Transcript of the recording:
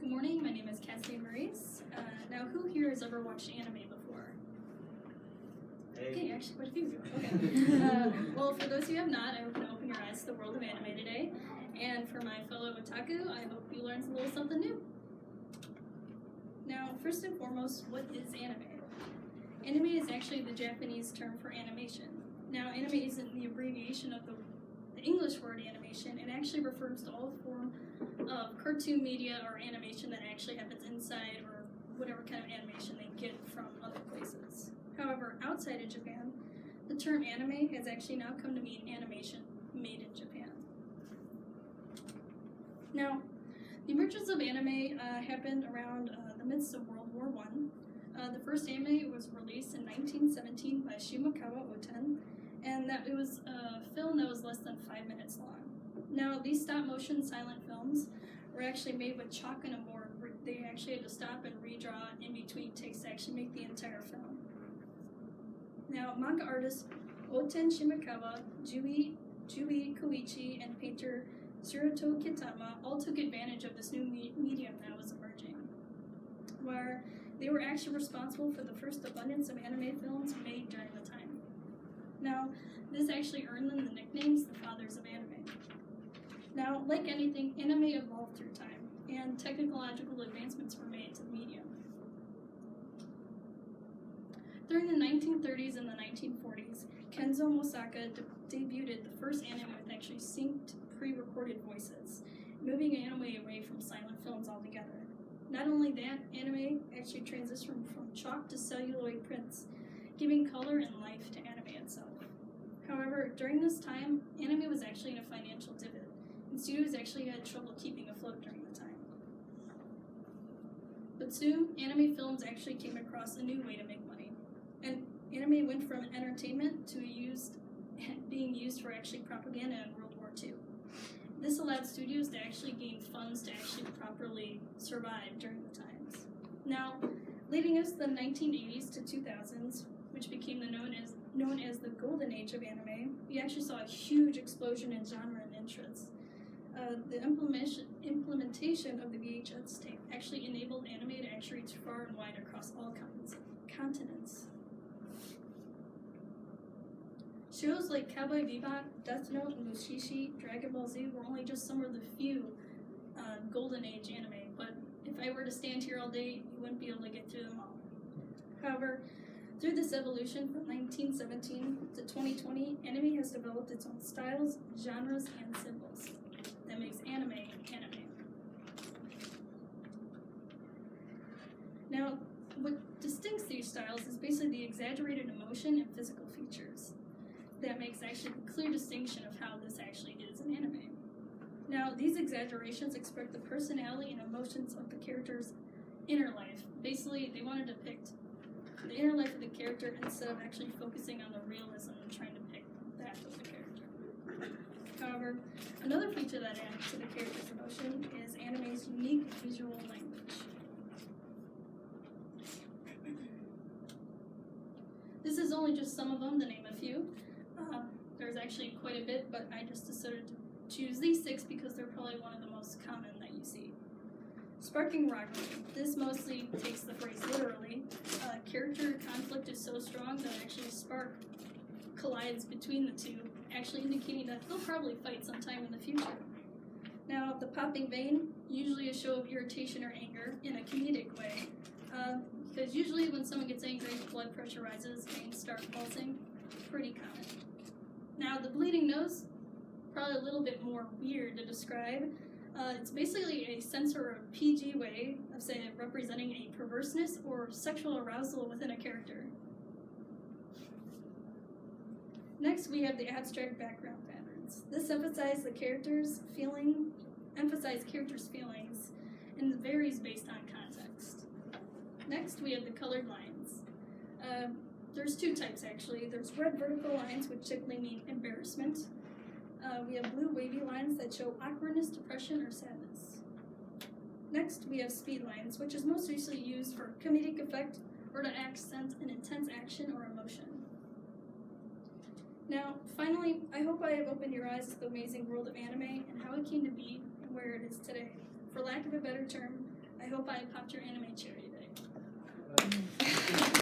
Good morning, my name is Kathleen Maurice. Now, who here has ever watched anime before? Hey. Okay, actually, quite a few. Okay. Well, for those who have not, I hope you open your eyes to the world of anime today. And for my fellow otaku, I hope you learned a little something new. Now, first and foremost, what is anime? Anime is actually the Japanese term for animation. Now, anime isn't the abbreviation of the English word animation. It actually refers to all form of cartoon media or animation that actually happens inside or whatever kind of animation they get from other places. However, outside of Japan, the term anime has actually now come to mean animation made in Japan. Now, the emergence of anime happened around the midst of World War I. The first anime was released in 1917 by Shimokawa Oten, and that it was a film that was less than 5 minutes long. Now, these stop-motion silent films were actually made with chalk and a board. They actually had to stop and redraw in between takes to actually make the entire film. Now, manga artist Oten Shimokawa, Jui Koichi, and painter Tsuruto Kitama all took advantage of this new medium that was emerging, where they were actually responsible for the first abundance of anime films made during the time. Now, this actually earned them the nicknames the fathers of anime. Now, like anything, anime evolved through time, and technological advancements were made to the medium. During the 1930s and the 1940s, Kenzo Mosaka debuted the first anime with actually synced, pre-recorded voices, moving anime away from silent films altogether. Not only that, anime actually transitioned from chalk to celluloid prints, giving color and life to anime itself. However, during this time, anime was actually in a financial divot, and studios actually had trouble keeping afloat during the time. But soon, anime films actually came across a new way to make money. And anime went from entertainment to being used for actually propaganda in World War II. This allowed studios to actually gain funds to actually properly survive during the times. Now, leading us to the 1980s to 2000s, which became known as the golden age of anime, we actually saw a huge explosion in genre and interests. The implementation of the VHS tape actually enabled anime to actually reach far and wide across all continents. Shows like Cowboy Bebop, Death Note, and Mushishi, Dragon Ball Z were only just some of the few golden age anime, but if I were to stand here all day, you wouldn't be able to get through them all. However, through this evolution from 1917 to 2020, anime has developed its own styles, genres, and symbols that makes anime anime. Now, what distincts these styles is basically the exaggerated emotion and physical features that makes actually a clear distinction of how this actually is an anime. Now, these exaggerations express the personality and emotions of the character's inner life. Basically, they want to depict the inner life of the character instead of actually focusing on the realism and trying to depict that of the character. However, another feature that adds to the character's emotion is anime's unique visual language. This is only just some of them, to name a few. There's actually quite a bit, but I just decided to choose these 6 because they're probably one of the most common that you see. Sparking rivalry. This mostly takes the phrase literally. Character conflict is so strong that actually a spark collides between the two, actually indicating that they'll probably fight sometime in the future. Now, the popping vein, usually a show of irritation or anger in a comedic way, because usually when someone gets angry, blood pressure rises, veins start pulsing. Pretty common. Now, the bleeding nose, probably a little bit more weird to describe. It's basically a censor or PG way of saying representing a perverseness or sexual arousal within a character. Next, we have the abstract background patterns. This emphasizes characters' feelings, and varies based on context. Next, we have the colored lines. There's 2 types actually. There's red vertical lines, which typically mean embarrassment. We have blue wavy lines that show awkwardness, depression, or sadness. Next, we have speed lines, which is most usually used for comedic effect or to accent an intense action or emotion. Now, finally, I hope I have opened your eyes to the amazing world of anime and how it came to be and where it is today. For lack of a better term, I hope I popped your anime cherry today.